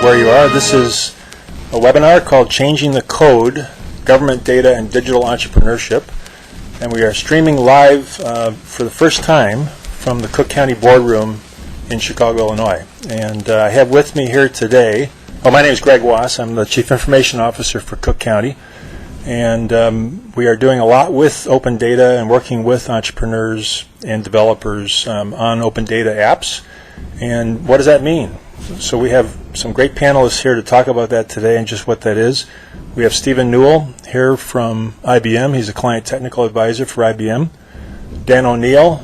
where you are. This is a webinar called Changing the Code, Government Data and Digital Entrepreneurship. And we are streaming live for the first time from the Cook County Boardroom in Chicago, Illinois. And I have with me here today, my name is Greg Wass. I'm the Chief Information Officer for Cook County. And we are doing a lot with open data and working with entrepreneurs and developers on open data apps. And what does that mean? So we have some great panelists here to talk about that today and just what that is. We have Stephen Newell here from IBM. He's a client technical advisor for IBM. Dan O'Neill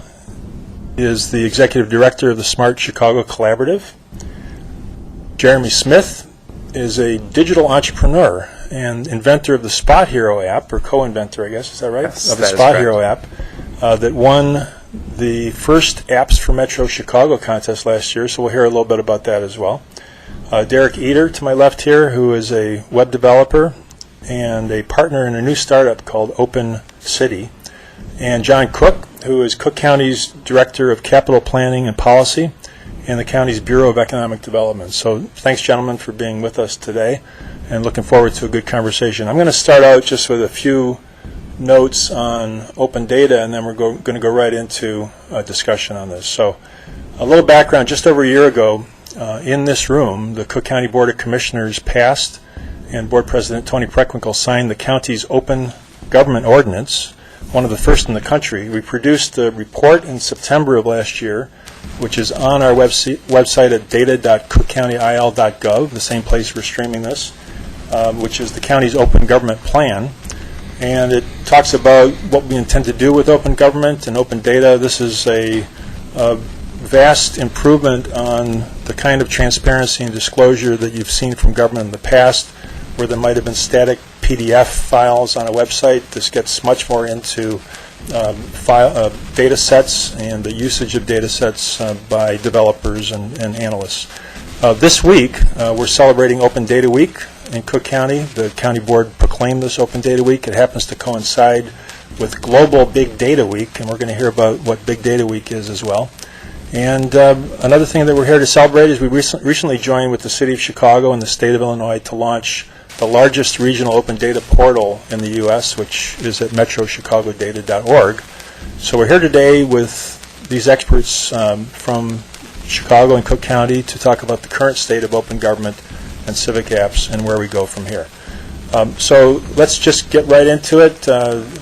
is the executive director of the Smart Chicago Collaborative. Jeremy Smith is a digital entrepreneur and inventor of the Spot Hero app, or co-inventor, I guess, is that right? Yes, of the Spot Hero app that won the first Apps for Metro Chicago contest last year, so we'll hear a little bit about that as well. Derek Eder to my left here, who is a web developer and a partner in a new startup called Open City. And John Cook, who is Cook County's Director of Capital Planning and Policy and the county's Bureau of Economic Development. So thanks, gentlemen, for being with us today and looking forward to a good conversation. I'm going to start out just with a few notes on open data, and then we're going to go right into a discussion on this. So a little background. Just over a year ago, in this room, the Cook County Board of Commissioners passed, and Board President Tony Preckwinkle signed the county's open government ordinance, one of the first in the country. We produced a report in September of last year, which is on our website at data.cookcountyil.gov, the same place we're streaming this, which is the county's open government plan. And it talks about what we intend to do with open government and open data. This is a vast improvement on the kind of transparency and disclosure that you've seen from government in the past, where there might have been static PDF files on a website. This gets much more into data sets and the usage of data sets by developers and analysts. This week, we're celebrating Open Data Week in Cook County. The county board proclaimed this Open Data Week. It happens to coincide with Global Big Data Week, and we're going to hear about what Big Data Week is as well. And another thing that we're here to celebrate is we recently joined with the City of Chicago and the State of Illinois to launch the largest regional open data portal in the U.S., which is at metrochicagodata.org. So we're here today with these experts from Chicago and Cook County to talk about the current state of open government and civic apps and where we go from here. So let's just get right into it.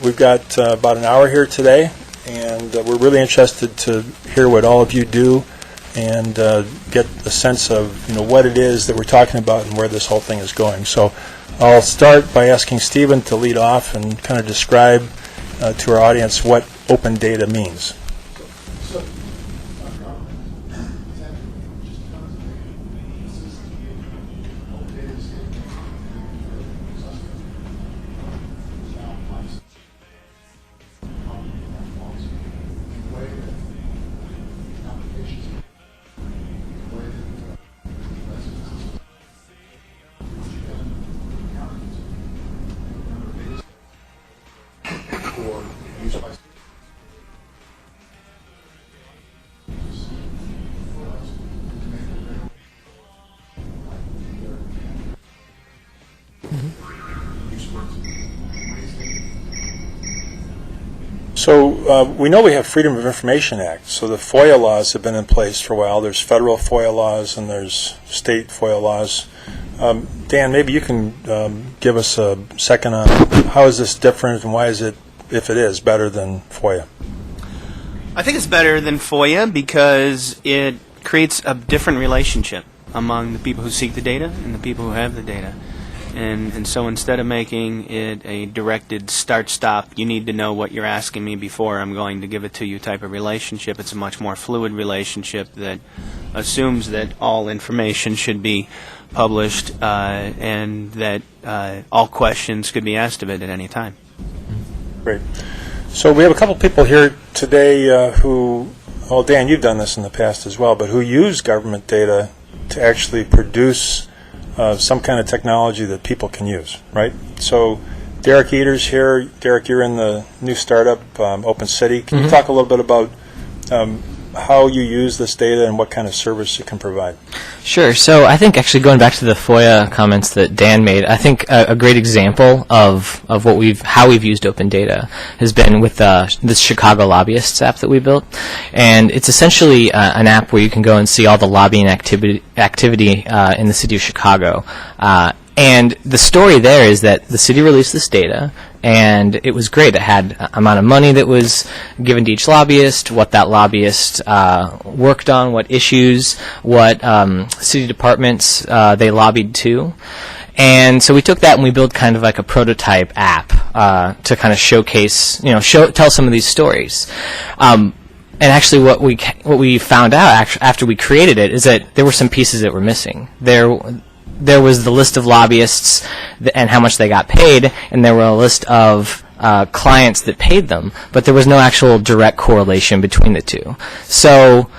We've got about an hour here today, and we're really interested to hear what all of you do and get a sense of what it is that we're talking about and where this whole thing is going. So I'll start by asking Stephen to lead off and kind of describe to our audience what open data means. So we know we have Freedom of Information Act. So the FOIA laws have been in place for a while. There's federal FOIA laws and there's state FOIA laws. Dan, maybe you can give us a second on how is this different and why is it, if it is, better than FOIA? I think it's better than FOIA because it creates a different relationship among the people who seek the data and the people who have the data. And so instead of making it a directed start-stop, you need to know what you're asking me before I'm going to give it to you type of relationship, it's a much more fluid relationship that assumes that all information should be published and that all questions could be asked of it at any time. Great. So we have a couple people here today who, well, Dan, you've done this in the past as well, but who use government data to actually produce some kind of technology that people can use, right? So Derek Eder's here. Derek, you're in the new startup, Open City. Can you talk a little bit about how you use this data and what kind of service it can provide? Sure. So I think actually going back to the FOIA comments that Dan made, I think a great example of how we've used open data has been with this Chicago Lobbyists app that we built, and it's essentially an app where you can go and see all the lobbying activity in the city of Chicago. And the story there is that the city released this data, and it was great. It had amount of money that was given to each lobbyist, what that lobbyist worked on, what issues, what city departments they lobbied to. And so we took that and we built kind of like a prototype app to kind of showcase, tell some of these stories. And actually what we found out after we created it is that there were some pieces that were missing. There was the list of lobbyists and how much they got paid, and there were a list of clients that paid them, but there was no actual direct correlation between the two. So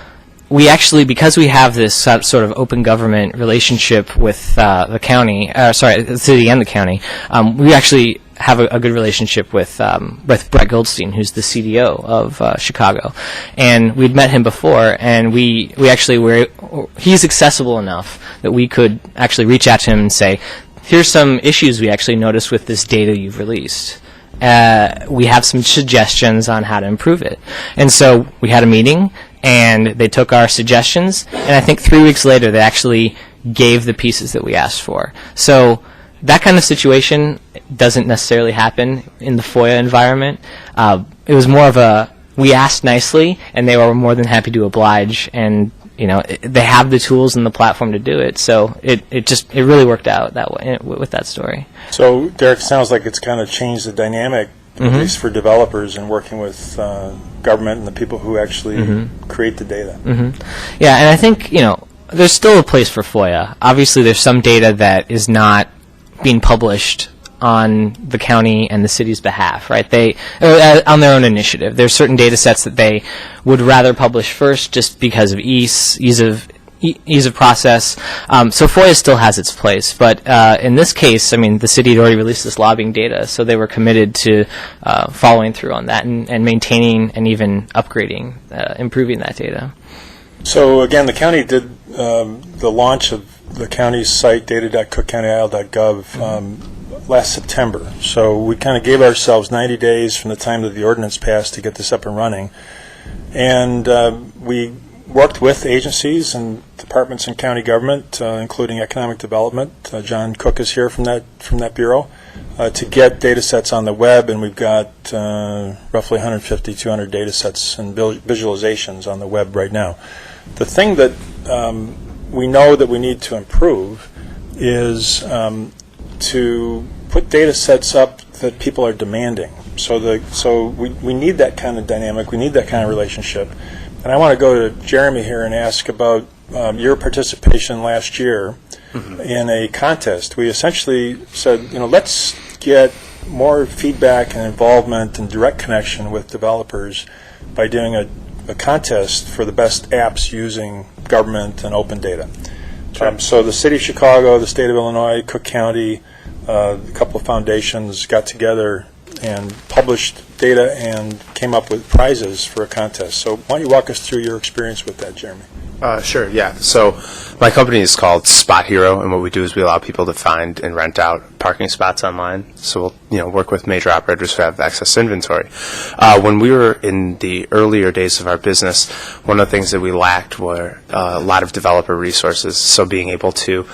we actually, because we have this sort of open government relationship with the city and the county, we actually have a good relationship with Brett Goldstein, who's the CDO of Chicago, and we'd met him before, and we actually he's accessible enough that we could actually reach out to him and say, here's some issues we actually noticed with this data you've released. We have some suggestions on how to improve it. And so we had a meeting, and they took our suggestions, and I think 3 weeks later they actually gave the pieces that we asked for. So that kind of situation doesn't necessarily happen in the FOIA environment. It was more of we asked nicely, and they were more than happy to oblige, and they have the tools and the platform to do it. So it really worked out that way with that story. So Derek, sounds like it's kind of changed the dynamic, at least for developers and working with government and the people who actually create the data. Yeah, and I think there's still a place for FOIA. Obviously, there's some data that is not being published on the county and the city's behalf, right? On their own initiative. There's certain data sets that they would rather publish first just because of ease of process. So FOIA still has its place, but in this case, the city had already released this lobbying data, so they were committed to following through on that and maintaining and even upgrading, improving that data. So again, the county did the launch of the county's site, data.cookcountyisle.gov, last September. So we kind of gave ourselves 90 days from the time that the ordinance passed to get this up and running. And we worked with agencies and departments in county government, including economic development. John Cook is here from that bureau, to get data sets on the web, and we've got roughly 150, 200 data sets and visualizations on the web right now. The thing that we know that we need to improve is to put data sets up that people are demanding. So we need that kind of dynamic. We need that kind of relationship. And I want to go to Jeremy here and ask about your participation last year in a contest. We essentially said, let's get more feedback and involvement and direct connection with developers by doing a contest for the best apps using government and open data. Sure. So the City of Chicago, the State of Illinois, Cook County, a couple of foundations got together and published data and came up with prizes for a contest. So why don't you walk us through your experience with that, Jeremy? Sure, yeah. So my company is called Spot Hero, and what we do is we allow people to find and rent out parking spots online. So we'll work with major operators who have excess inventory. When we were in the earlier days of our business, one of the things that we lacked were a lot of developer resources. So being able to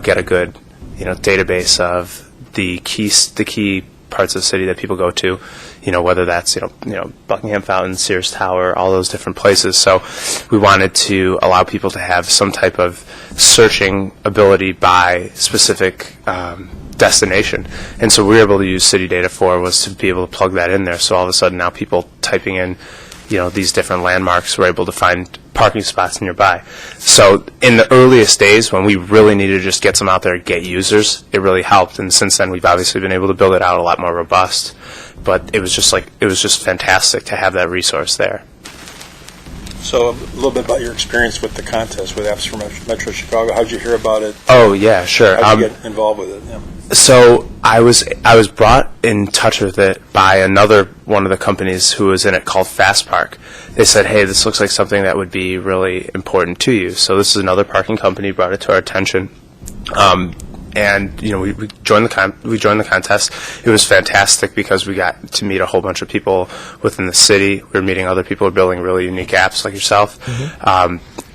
get a good database of the key parts of the city that people go to, whether that's Buckingham Fountain, Sears Tower, all those different places. So we wanted to allow people to have some type of searching ability by specific destination, and so we were able to use city data was to be able to plug that in there. So all of a sudden now people typing in these different landmarks were able to find parking spots nearby. So in the earliest days when we really needed to just get some out there and get users, it really helped. And since then we've obviously been able to build it out a lot more robust. But it was just fantastic to have that resource there. So a little bit about your experience with the contest with Apps for Metro Chicago. How did you hear about it? Oh, yeah, sure. How did you get involved with it? Yeah. So I was brought in touch with it by another one of the companies who was in it called Fast Park. They said, "Hey, this looks like something that would be really important to you." So this is another parking company brought it to our attention. And we joined the contest. It was fantastic because we got to meet a whole bunch of people within the city. We were meeting other people who are building really unique apps like yourself.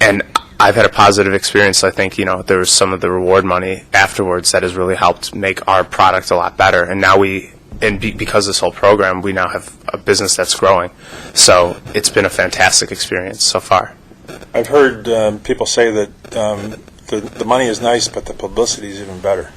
And I've had a positive experience. I think there was some of the reward money afterwards that has really helped make our product a lot better. And now because of this whole program, we now have a business that's growing. So it's been a fantastic experience so far. I've heard people say that the money is nice, but the publicity is even better.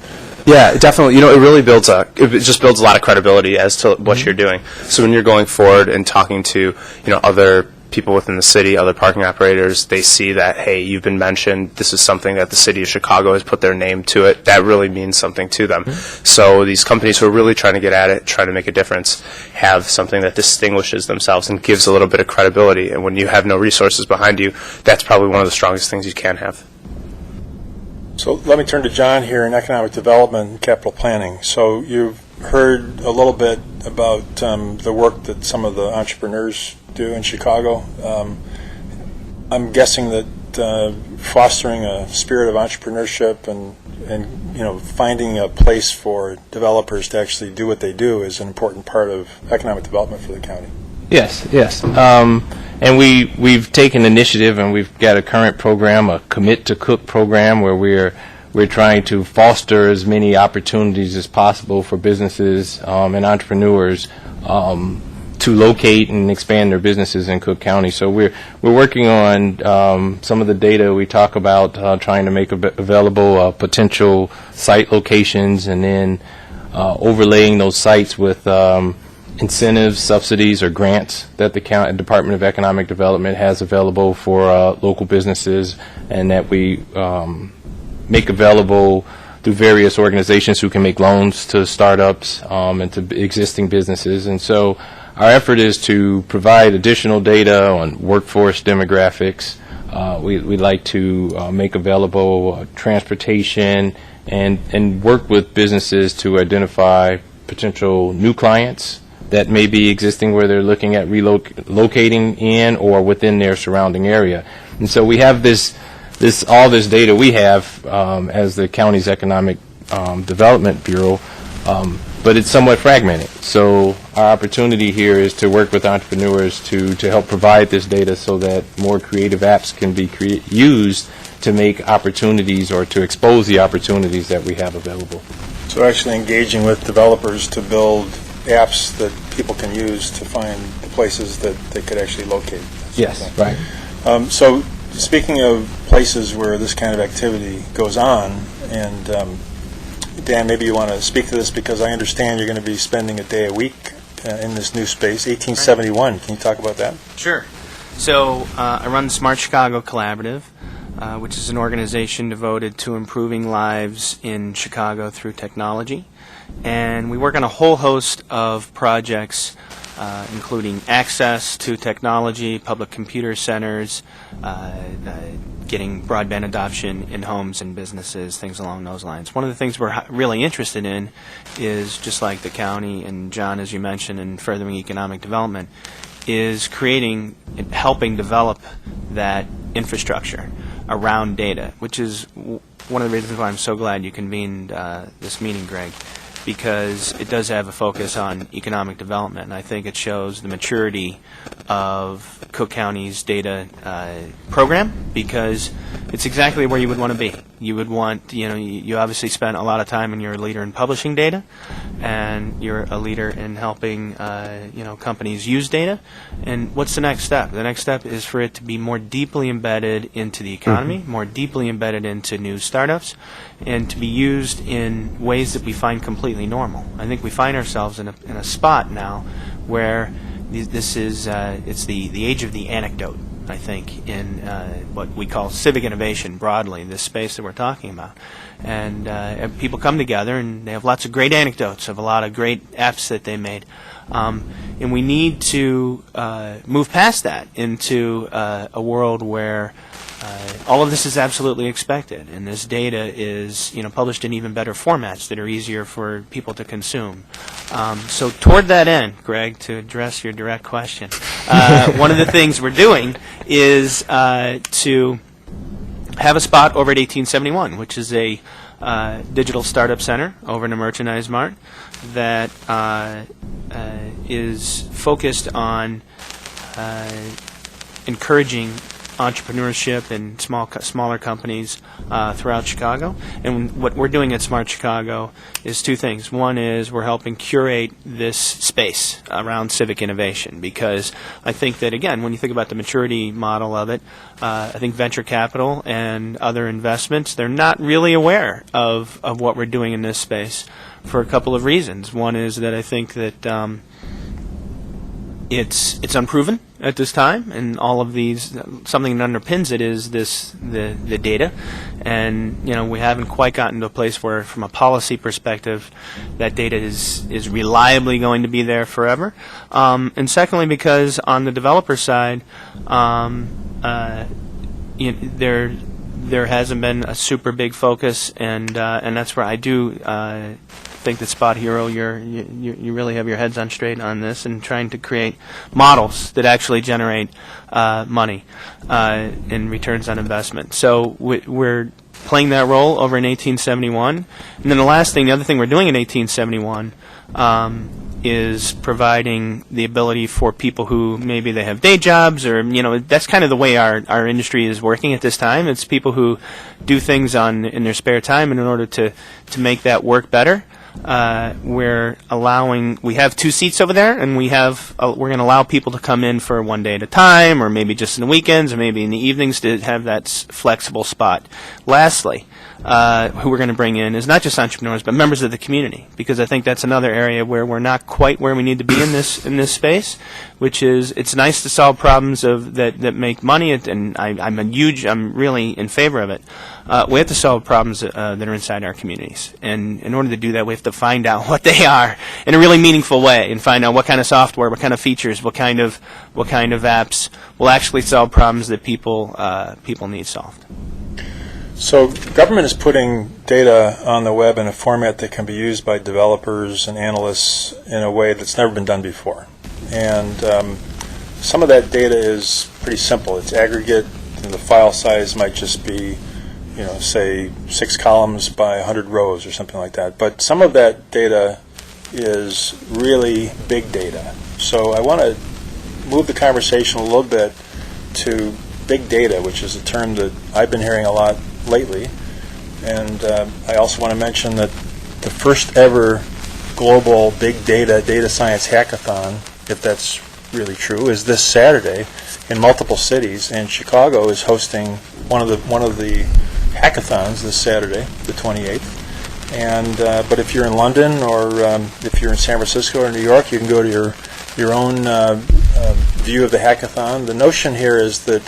Yeah, definitely. It really it just builds a lot of credibility as to what you're doing. So when you're going forward and talking to other people within the city, other parking operators, they see that, hey, you've been mentioned, this is something that the city of Chicago has put their name to it, that really means something to them. So these companies who are really trying to get at it, trying to make a difference, have something that distinguishes themselves and gives a little bit of credibility. And when you have no resources behind you, that's probably one of the strongest things you can have. So let me turn to John here in economic development and capital planning. So you've heard a little bit about the work that some of the entrepreneurs do in Chicago. I'm guessing that fostering a spirit of entrepreneurship and finding a place for developers to actually do what they do is an important part of economic development for the county. Yes. And we've taken initiative, and we've got a current program, a Commit to Cook program, where we're trying to foster as many opportunities as possible for businesses and entrepreneurs to locate and expand their businesses in Cook County. So we're working on some of the data we talk about, trying to make available potential site locations, and then overlaying those sites with incentives, subsidies, or grants that the Department of Economic Development has available for local businesses, and that we make available through various organizations who can make loans to startups and to existing businesses. And so our effort is to provide additional data on workforce demographics. We'd like to make available transportation and work with businesses to identify potential new clients that may be existing where they're looking at relocating in or within their surrounding area. And so we have all this data we have as the county's Economic Development Bureau, but it's somewhat fragmented. So our opportunity here is to work with entrepreneurs to help provide this data so that more creative apps can be used to make opportunities or to expose the opportunities that we have available. So actually engaging with developers to build apps that people can use to find the places that they could actually locate. Yes, right. So speaking of places where this kind of activity goes on, and Dan, maybe you want to speak to this because I understand you're going to be spending a day a week in this new space, 1871. Can you talk about that? Sure. So I run the Smart Chicago Collaborative, which is an organization devoted to improving lives in Chicago through technology. And we work on a whole host of projects, including access to technology, public computer centers, getting broadband adoption in homes and businesses, things along those lines. One of the things we're really interested in is, just like the county and John, as you mentioned, in furthering economic development, is creating and helping develop that infrastructure around data, which is one of the reasons why I'm so glad you convened this meeting, Greg, because it does have a focus on economic development, and I think it shows the maturity of Cook County's data program, because it's exactly where you would want to be. You would want, you obviously spent a lot of time, and you're a leader in publishing data, and you're a leader in helping companies use data. And what's the next step? The next step is for it to be more deeply embedded into the economy, more deeply embedded into new startups, and to be used in ways that we find completely normal. I think we find ourselves in a spot now where this is it's the age of the anecdote, I think, in what we call civic innovation broadly, this space that we're talking about. And people come together and they have lots of great anecdotes of a lot of great apps that they made. And we need to move past that into a world where all of this is absolutely expected, and this data is, published in even better formats that are easier for people to consume. So toward that end, Greg, to address your direct question, one of the things we're doing is to have a spot over at 1871, which is a digital startup center over in a merchandise mart that is focused on encouraging entrepreneurship in smaller companies throughout Chicago. And what we're doing at Smart Chicago is two things. One is we're helping curate this space around civic innovation, because I think that, again, when you think about the maturity model of it, I think venture capital and other investments, they're not really aware of what we're doing in this space for a couple of reasons. One is that I think that it's unproven at this time, and all of these, something that underpins it is the data, and we haven't quite gotten to a place where, from a policy perspective, that data is reliably going to be there forever. And secondly, because on the developer side, there hasn't been a super big focus, and that's where I do think that Spot Hero, you really have your heads on straight on this, and trying to create models that actually generate money in returns on investment. So we're playing that role over in 1871, and then the other thing we're doing in 1871 is providing the ability for people who maybe they have day jobs, or that's kind of the way our industry is working at this time. It's people who do things in their spare time, and in order to make that work better, we have 2 seats over there, and we're going to allow people to come in for 1 day at a time, or maybe just in the weekends, or maybe in the evenings, to have that flexible spot. Lastly, who we're going to bring in is not just entrepreneurs, but members of the community, because I think that's another area where we're not quite where we need to be in this space, which is, it's nice to solve problems that make money, and I'm really in favor of it. We have to solve problems that are inside our communities, and in order to do that, we have to find out what they are in a really meaningful way, and find out what kind of software, what kind of features, what kind of apps will actually solve problems that people need solved. So government is putting data on the web in a format that can be used by developers and analysts in a way that's never been done before. And some of that data is pretty simple. It's aggregate, and the file size might just be, say 6 columns by 100 rows or something like that. But some of that data is really big data. So I want to move the conversation a little bit to big data, which is a term that I've been hearing a lot lately. And I also want to mention that the first ever global big data science hackathon, if that's really true, is this Saturday in multiple cities, and Chicago is hosting one of the hackathons this Saturday, the 28th. And but if you're in London, or if you're in San Francisco or New York, you can go to your own view of the hackathon. The notion here is that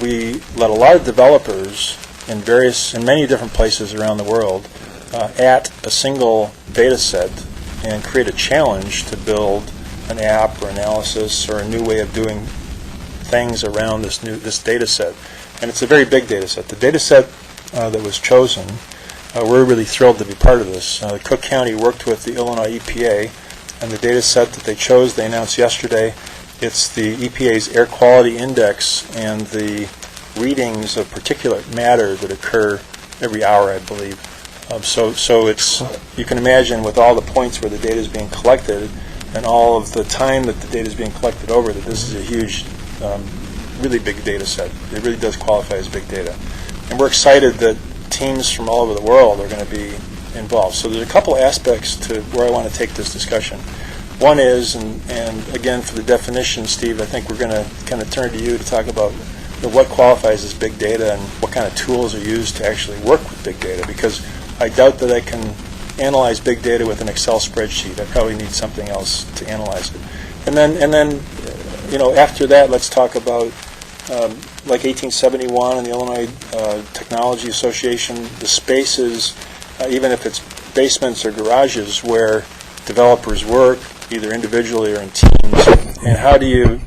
we let a lot of developers in many different places around the world at a single data set and create a challenge to build an app or analysis or a new way of doing things around this data set. And it's a very big data set. The data set that was chosen, we're really thrilled to be part of this. Cook County worked with the Illinois EPA, and the data set that they chose, they announced yesterday, it's the EPA's Air Quality Index and the readings of particulate matter that occur every hour, I believe. So it's, you can imagine, with all the points where the data is being collected and all of the time that the data is being collected over, that this is a huge, really big data set. It really does qualify as big data. And we're excited that teams from all over the world are going to be involved. So there's a couple aspects to where I want to take this discussion. One is, and again, for the definition, Steve, I think we're going to kind of turn to you to talk about what qualifies as big data and what kind of tools are used to actually work with big data, because I doubt that I can analyze big data with an Excel spreadsheet. I probably need something else to analyze it. And then after that, let's talk about like 1871 and the Illinois Technology Association, the spaces, even if it's basements or garages, where developers work, either individually or in teams. And how do you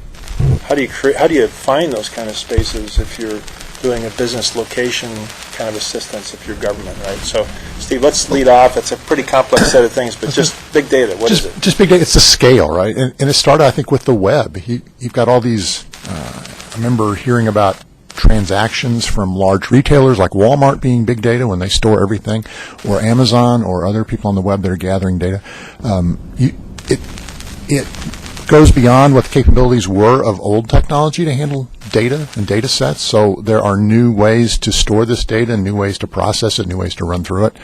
find those kind of spaces if you're doing a business location kind of assistance if you're government, right? So, Steve, let's lead off. It's a pretty complex set of things, but just big data. What is it? Just big data. It's the scale, right? And it started, I think, with the web. You've got all these. I remember hearing about transactions from large retailers like Walmart being big data when they store everything, or Amazon or other people on the web that are gathering data. It goes beyond what the capabilities were of old technology to handle data and data sets. So there are new ways to store this data, new ways to process it, new ways to run through it.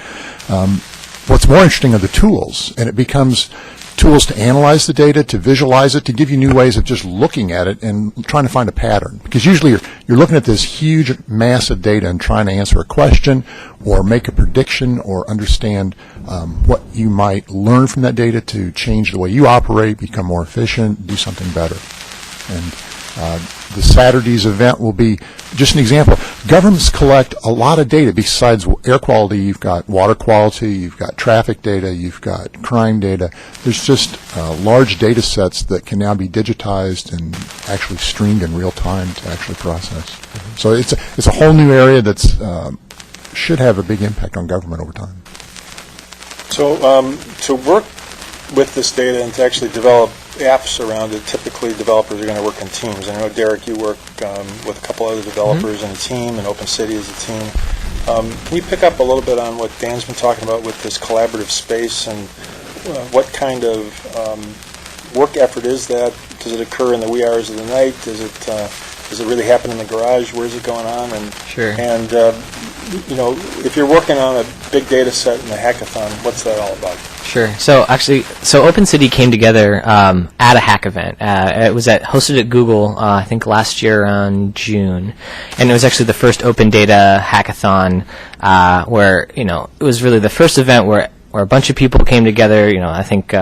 What's more interesting are the tools, and it becomes tools to analyze the data, to visualize it, to give you new ways of just looking at it and trying to find a pattern. Because usually you're looking at this huge mass of data and trying to answer a question or make a prediction or understand what you might learn from that data to change the way you operate, become more efficient, do something better. And the Saturday's event will be just an example. Governments collect a lot of data besides air quality. You've got water quality, you've got traffic data, you've got crime data. There's just large data sets that can now be digitized and actually streamed in real time to actually process. Mm-hmm. So it's a whole new area that's should have a big impact on government over time. So to work with this data and to actually develop apps around it, typically developers are going to work in teams. I know, Derek, you work with a couple other developers in a team, and Open City is a team. Can you pick up a little bit on what Dan's been talking about with this collaborative space, and what kind of work effort is that? Does it occur in the wee hours of the night? Does it really happen in the garage? Where is it going on? And Sure. And if you're working on a big data set in a hackathon, what's that all about? Sure. So Open City came together at a hack event. It was hosted at Google, I think last year around June, and it was actually the first open data hackathon where it was really the first event where a bunch of people came together. I think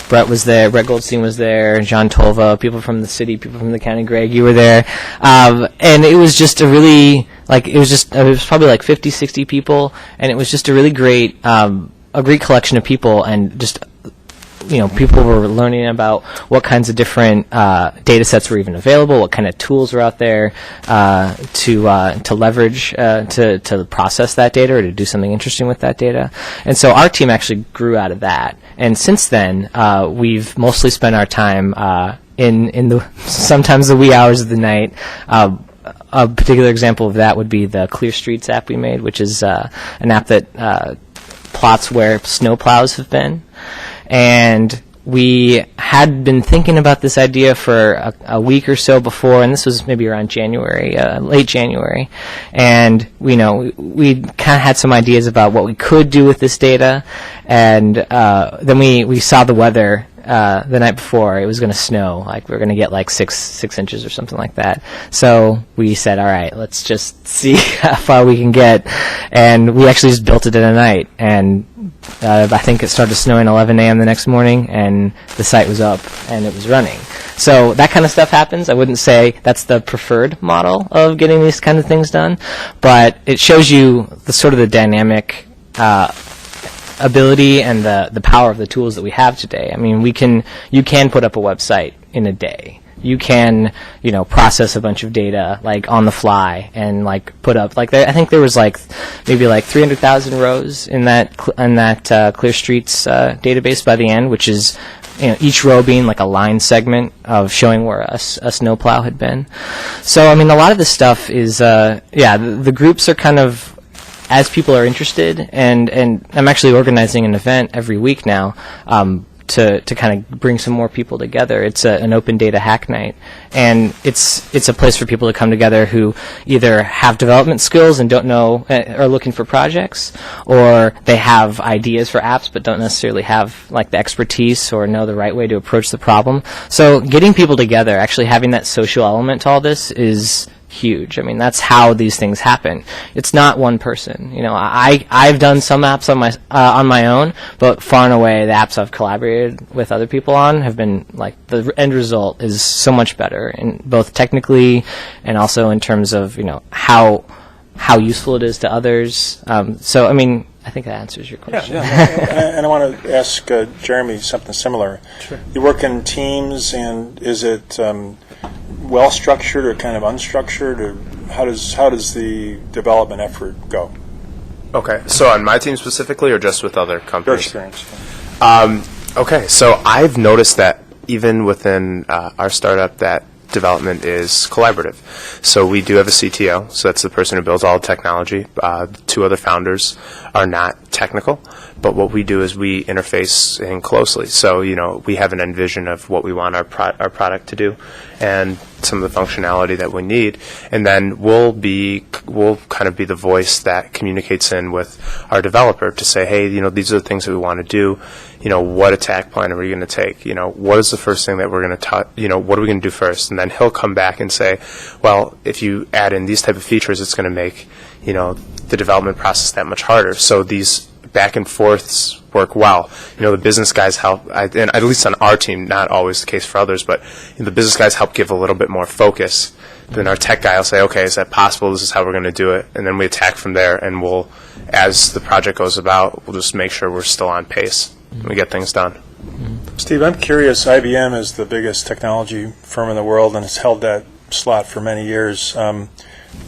Brett was there, Brett Goldstein was there, John Tolva, people from the city, people from the county. Greg, you were there, and it was just a really it was probably like 50, 60 people, and it was just a really great. A great collection of people, and just people were learning about what kinds of different data sets were even available, what kind of tools were out there to leverage to process that data or to do something interesting with that data. And so our team actually grew out of that. And since then, we've mostly spent our time in the sometimes the wee hours of the night. A particular example of that would be the Clear Streets app we made, which is an app that plots where snow plows have been. And we had been thinking about this idea for a week or so before, and this was maybe around January, late January. And we kind of had some ideas about what we could do with this data. And then we saw the weather the night before. It was going to snow. We were going to get like six inches or something like that. So we said, all right, let's just see how far we can get. And we actually just built it in a night. And I think it started snowing 11 a.m. the next morning, and the site was up and it was running. So that kind of stuff happens. I wouldn't say that's the preferred model of getting these kind of things done, but it shows you the sort of the dynamic ability and the power of the tools that we have today. I mean, you can put up a website in a day. You can, process a bunch of data on the fly and put up I think there was maybe 300,000 rows in that Clear Streets database by the end, which is each row being a line segment of showing where a snowplow had been. So I mean, a lot of this stuff is the groups are kind of, as people are interested, and I'm actually organizing an event every week now to kind of bring some more people together. It's an open data hack night, and it's a place for people to come together who either have development skills and don't know, are looking for projects, or they have ideas for apps but don't necessarily have the expertise or know the right way to approach the problem. So getting people together, actually having that social element to all this is huge. I mean, that's how these things happen. It's not one person. I've done some apps on my own, but far and away the apps I've collaborated with other people on have been the end result is so much better, in both technically and also in terms of how useful it is to others. So I mean, I think that answers your question. Yeah. And I want to ask Jeremy something similar. Sure. You work in teams, and is it well structured or kind of unstructured, or how does the development effort go? Okay, so on my team specifically, or just with other Your companies? experience. Okay, so I've noticed that even within our startup, that development is collaborative. So we do have a CTO, so that's the person who builds all the technology. The two other founders are not technical, but what we do is we interface in closely. So, we have an end vision of what we want our product to do and some of the functionality that we need, and then we'll kind of be the voice that communicates in with our developer to say, hey, these are the things that we want to do. What attack plan are we going to take? What is the first thing that we're going to what are we going to do first? And then he'll come back and say, well, if you add in these type of features, it's going to make, the development process that much harder. So these back and forths work well. The business guys help, and at least on our team, not always the case for others, but the business guys help give a little bit more focus. Then our tech guy will say, okay, is that possible? This is how we're going to do it. And then we attack from there, and we'll, as the project goes about, we'll just make sure we're still on pace and we get things done. Steve, I'm curious. IBM is the biggest technology firm in the world and has held that slot for many years.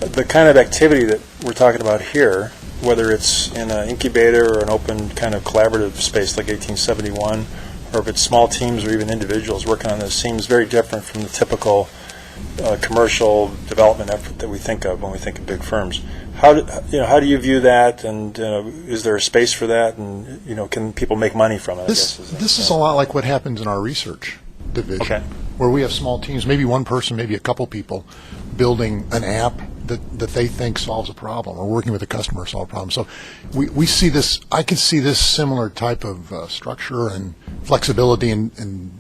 The kind of activity that we're talking about here, whether it's in an incubator or an open kind of collaborative space like 1871, or if it's small teams or even individuals working on this, seems very different from the typical commercial development effort that we think of when we think of big firms. How do you view that, and is there a space for that, and can people make money from it? This is a lot like what happens in our research division, Okay. where we have small teams, maybe one person, maybe a couple people, building an app that they think solves a problem, or working with a customer to solve a problem. So we see this. I can see this similar type of structure and flexibility and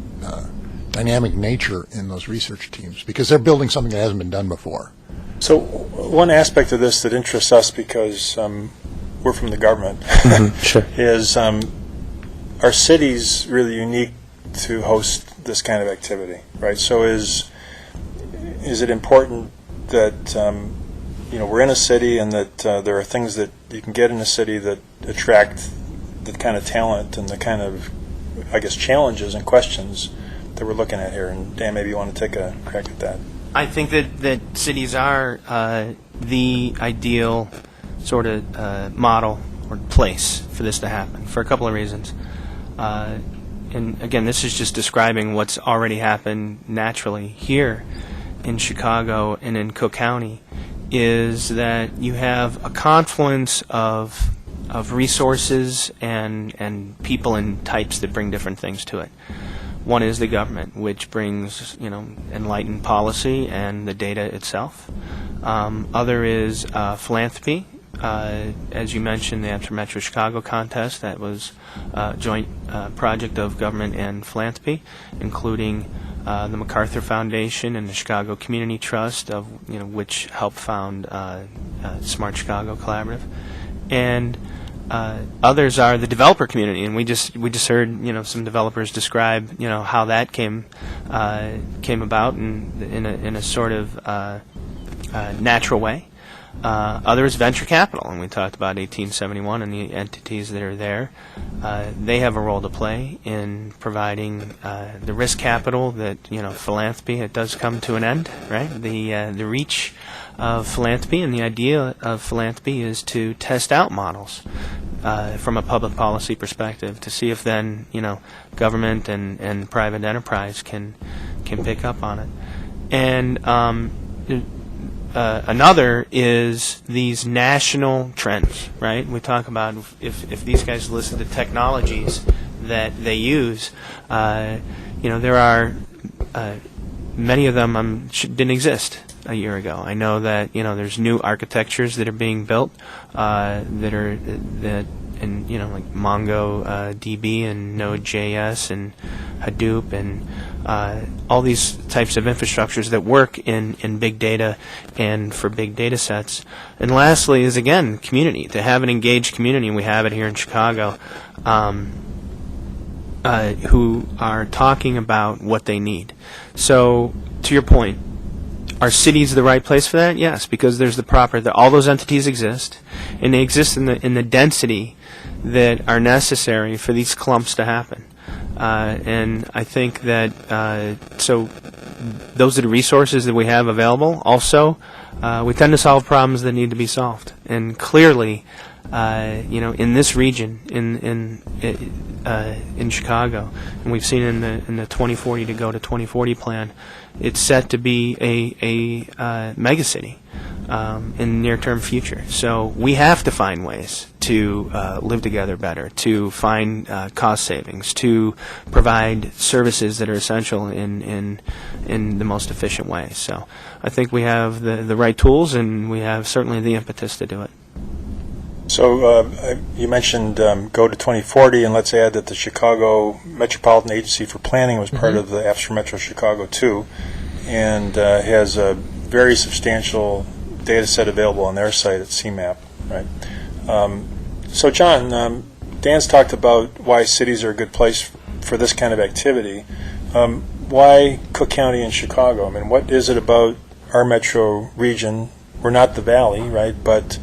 dynamic nature in those research teams, because they're building something that hasn't been done before. So one aspect of this that interests us, because we're from the government, Sure. is our city's really unique to host this kind of activity, right? So is it important that we're in a city, and that there are things that you can get in a city that attract the kind of talent and the kind of, I guess, challenges and questions that we're looking at here? And Dan, maybe you want to take a crack at that. I think that cities are the ideal sort of model or place for this to happen for a couple of reasons. And again, this is just describing what's already happened naturally here in Chicago and in Cook County, is that you have a confluence of resources and people and types that bring different things to it. One is the government, which brings, enlightened policy and the data itself. Other is philanthropy. As you mentioned, the After Metro Chicago contest, that was a joint project of government and philanthropy, including the MacArthur Foundation and the Chicago Community Trust, of which helped found Smart Chicago Collaborative. And others are the developer community, and we just heard some developers describe how that came about in a sort of natural way. Others venture capital, and we talked about 1871 and the entities that are there. They have a role to play in providing the risk capital that philanthropy. It does come to an end, right? The reach of philanthropy, and the idea of philanthropy is to test out models from a public policy perspective to see if then government and private enterprise can pick up on it. And another is these national trends, right? We talk about if these guys listen to technologies that they use, there are many of them didn't exist a year ago. I know that there's new architectures that are being built like MongoDB and Node.js and Hadoop and all these types of infrastructures that work in big data and for big data sets. And lastly is, again, community. To have an engaged community, and we have it here in Chicago, who are talking about what they need. So, to your point, are cities the right place for that? Yes, because there's all those entities exist, and they exist in the density that are necessary for these clumps to happen. And I think that so those are the resources that we have available. Also, we tend to solve problems that need to be solved. And clearly, in this region, in Chicago, and we've seen in the 2040 to go to 2040 plan, it's set to be a megacity in the near-term future. So we have to find ways to live together better, to find cost savings, to provide services that are essential in the most efficient way. So I think we have the right tools, and we have certainly the impetus to do it. So you mentioned go to 2040, and let's add that the Chicago Metropolitan Agency for Planning was part of the Apps for Metro Chicago too, and has a very substantial data set available on their site at CMAP, right? So John, Dan's talked about why cities are a good place for this kind of activity. Why Cook County and Chicago? I mean, what is it about our metro region? We're not the Valley, right? But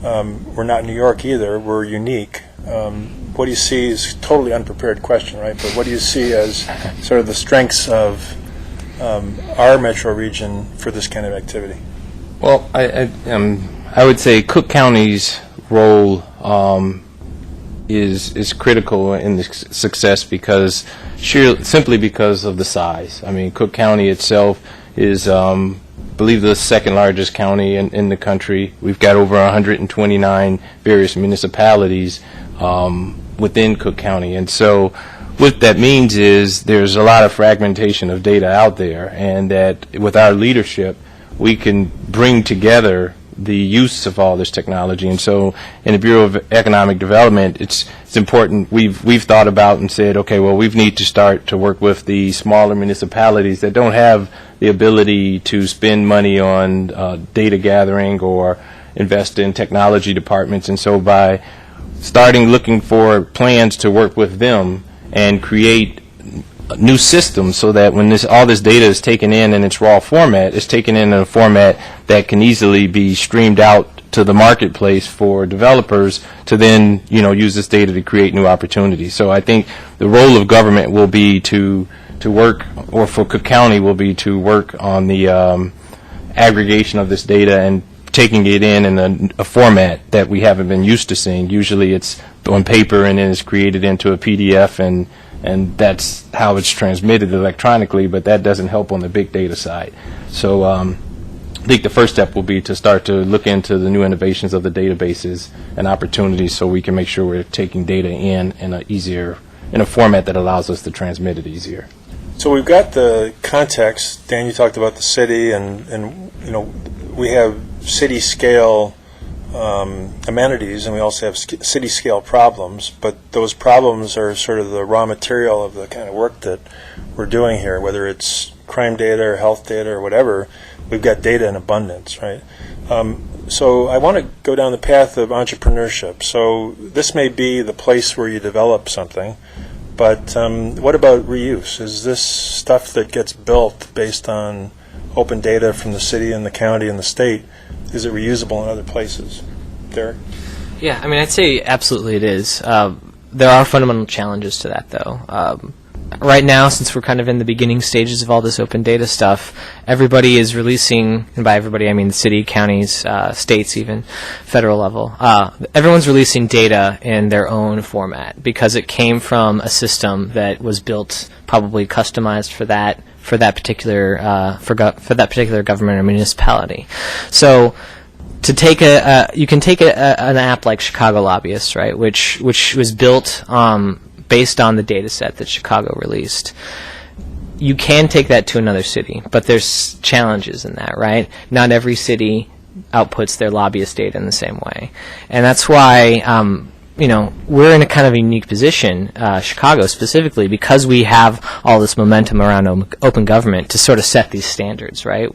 we're not New York either. We're unique. What do you see is a totally unprepared question, right? But what do you see as sort of the strengths of our metro region for this kind of activity? Well, I would say Cook County's role is critical in the success because simply because of the size. I mean, Cook County itself is, I believe, the second largest county in the country. We've got over 129 various municipalities within Cook County, and so what that means is there's a lot of fragmentation of data out there, and that with our leadership, we can bring together the use of all this technology. And so in the Bureau of Economic Development, it's important. We've thought about and said, okay, well, we need to start to work with the smaller municipalities that don't have the ability to spend money on data gathering or invest in technology departments. And so by starting looking for plans to work with them and create new systems so that when all this data is taken in its raw format, it's taken in a format that can easily be streamed out to the marketplace for developers to then, use this data to create new opportunities. So I think the role of government will be to work, or for Cook County will be to work on the aggregation of this data and taking it in a format that we haven't been used to seeing. Usually it's on paper and then it's created into a PDF and that's how it's transmitted electronically, but that doesn't help on the big data side. So I think the first step will be to start to look into the new innovations of the databases and opportunities so we can make sure we're taking data in a format that allows us to transmit it easier. So we've got the context. Dan, you talked about the city, and we have city scale amenities, and we also have city scale problems, but those problems are sort of the raw material of the kind of work that we're doing here, whether it's crime data or health data or whatever. We've got data in abundance, right? So I want to go down the path of entrepreneurship. So this may be the place where you develop something, but what about reuse? Is this stuff that gets built based on open data from the city and the county and the state, is it reusable in other places? Derek? Yeah, I mean, I'd say absolutely it is. There are fundamental challenges to that, though. Right now, since we're kind of in the beginning stages of all this open data stuff, everybody is releasing, and by everybody I mean the city, counties, states even, federal level. Everyone's releasing data in their own format because it came from a system that was built, probably customized for that particular government or municipality. So to take you can take an app like Chicago Lobbyists, right, which was built based on the data set that Chicago released. You can take that to another city, but there's challenges in that, right? Not every city outputs their lobbyist data in the same way. And that's why, we're in a kind of a unique position, Chicago specifically, because we have all this momentum around open government to sort of set these standards, right?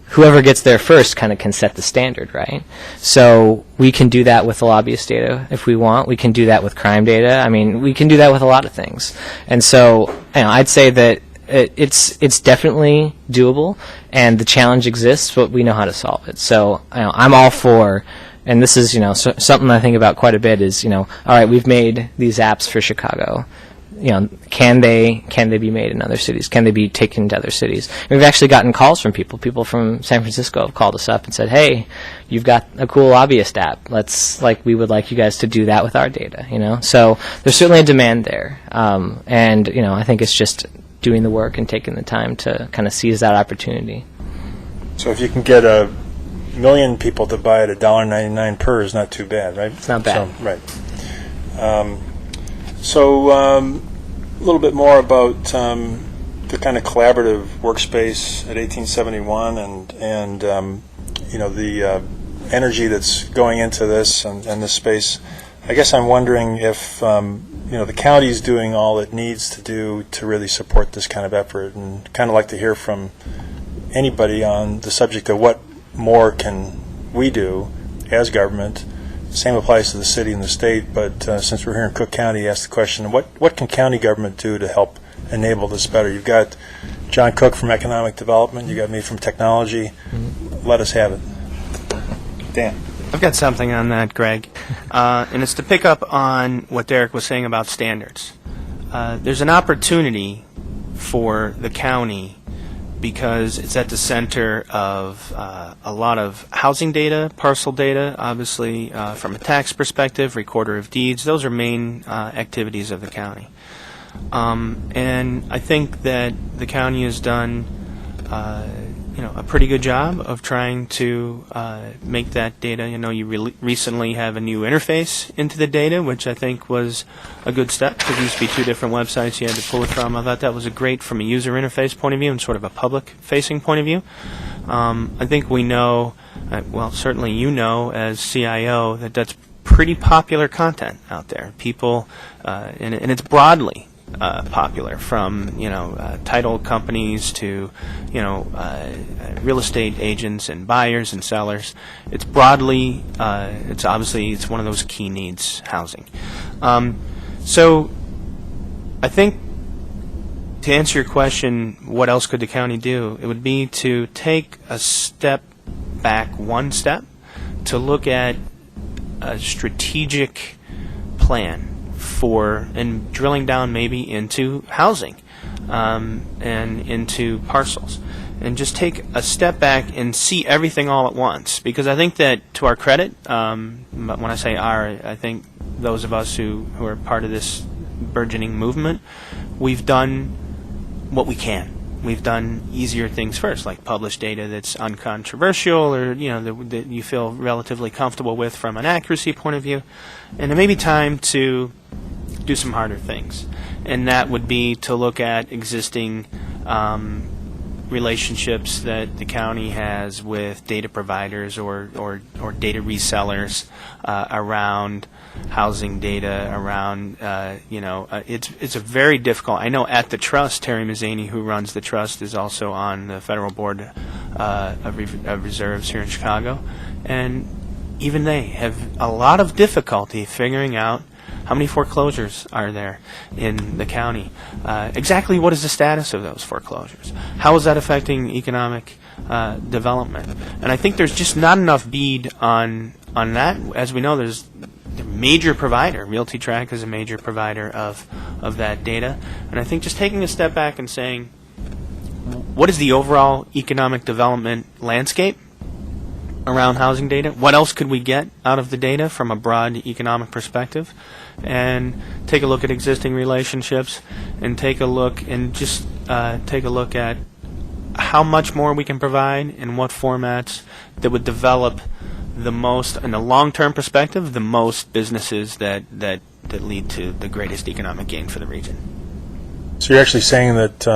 Whoever gets there first kind of can set the standard, right? So we can do that with the lobbyist data if we want. We can do that with crime data. I mean, we can do that with a lot of things. And so I'd say that it's definitely doable, and the challenge exists, but we know how to solve it. So I'm all for, and this is something I think about quite a bit is all right, we've made these apps for Chicago. can they be made in other cities? Can they be taken to other cities? And we've actually gotten calls from people. People from San Francisco have called us up and said, "Hey, you've got a cool lobbyist app. We would like you guys to do that with our data." So there's certainly a demand there, and I think it's just doing the work and taking the time to kind of seize that opportunity. So if you can get 1 million people to buy at $1.99 per, is not too bad, right? It's not bad. So, right. A little bit more about the kind of collaborative workspace at 1871 and the energy that's going into this and this space. I guess I'm wondering if the county's doing all it needs to do to really support this kind of effort, and kind of like to hear from anybody on the subject of what more can we do as government. Same applies to the city and the state, but since we're here in Cook County, ask the question, what can county government do to help enable this better? You've got John Cook from Economic Development, you got me from Technology. Let us have it. Dan. I've got something on that, Greg, and it's to pick up on what Derek was saying about standards. There's an opportunity for the county because it's at the center of a lot of housing data, parcel data, obviously from a tax perspective, recorder of deeds. Those are main activities of the county. And I think that the county has done a pretty good job of trying to make that data. You recently have a new interface into the data, which I think was a good step, because there used to be 2 different websites you had to pull it from. I thought that was great from a user interface point of view and sort of a public-facing point of view. I think we know, certainly you know as CIO, that's pretty popular content out there. People, and it's broadly popular, from title companies to real estate agents and buyers and sellers. It's broadly it's one of those key needs, housing. So I think, to answer your question, what else could the county do? It would be to take a step back, one step, to look at a strategic plan and drilling down maybe into housing and into parcels, and just take a step back and see everything all at once. Because I think that, to our credit, when I say our, I think those of us who are part of this burgeoning movement, we've done what we can. We've done easier things first, like publish data that's uncontroversial, or that you feel relatively comfortable with from an accuracy point of view. And it may be time to do some harder things, and that would be to look at existing relationships that the county has with data providers or data resellers around housing data, around it's a very difficult. I know at the trust, Terry Mazzani, who runs the trust, is also on the Federal Board of Reserves here in Chicago, and even they have a lot of difficulty figuring out how many foreclosures are there in the county? Exactly what is the status of those foreclosures? How is that affecting economic development? And I think there's just not enough bead on that. As we know, there's a major provider. RealtyTrack is a major provider of that data. And I think just taking a step back and saying, what is the overall economic development landscape around housing data? What else could we get out of the data from a broad economic perspective? And take a look at existing relationships, and take a look at how much more we can provide, and what formats that would develop the most, in a long-term perspective, the most businesses that lead to the greatest economic gain for the region. So you're actually saying that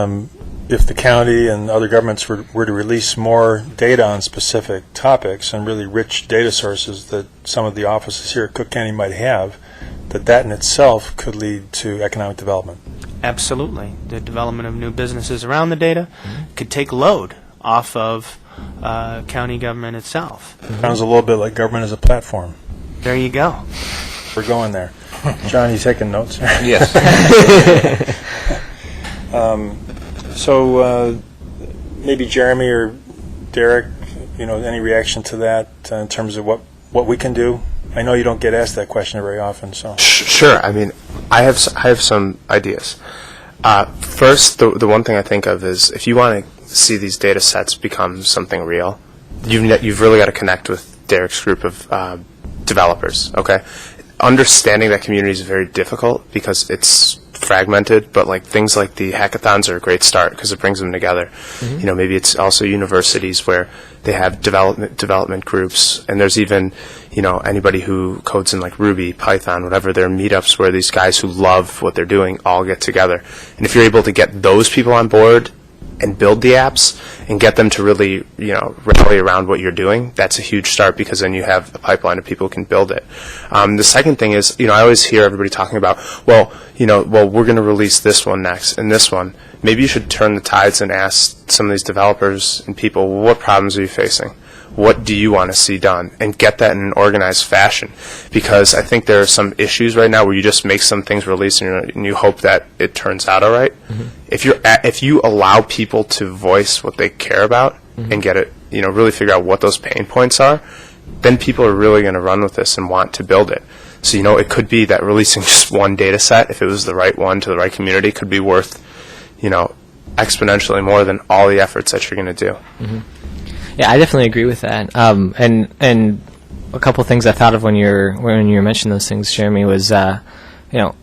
if the county and other governments were to release more data on specific topics, and really rich data sources that some of the offices here at Cook County might have, that in itself could lead to economic development? Absolutely. The development of new businesses around the data could take load off of county government itself. Sounds a little bit like government as a platform. There you go. We're going there. John, you taking notes? Yes. So maybe Jeremy or Derek, any reaction to that in terms of what what we can do? I know you don't get asked that question very often, so. Sure. I mean, I have some ideas. First, the one thing I think of is if you want to see these data sets become something real, you've really got to connect with Derek's group of developers. Okay, understanding that community is very difficult because it's fragmented, but like things like the hackathons are a great start because it brings them together. You know, maybe it's also universities where they have development groups, and there's even, you know, anybody who codes in like Ruby, Python, whatever. There are meetups where these guys who love what they're doing all get together, and if you're able to get those people on board and build the apps and get them to really, you know, rally around what you're doing, that's a huge start because then you have a pipeline of people who can build it. The second thing is, you know, I always hear everybody talking about, well, we're going to release this one next and this one. Maybe you should turn the tides and ask some of these developers and people, well, what problems are you facing? What do you want to see done? And get that in an organized fashion. Because I think there are some issues right now where you just make some things release and you hope that it turns out all right. If you allow people to voice what they care about and get it, you know, really figure out what those pain points are, then people are really going to run with this and want to build it. So, you know, it could be that releasing just one data set, if it was the right one to the right community, could be worth, you know, exponentially more than all the efforts that you're going to do. Yeah, I definitely agree with that. And a couple things I thought of when you were mentioning those things, Jeremy, was you know,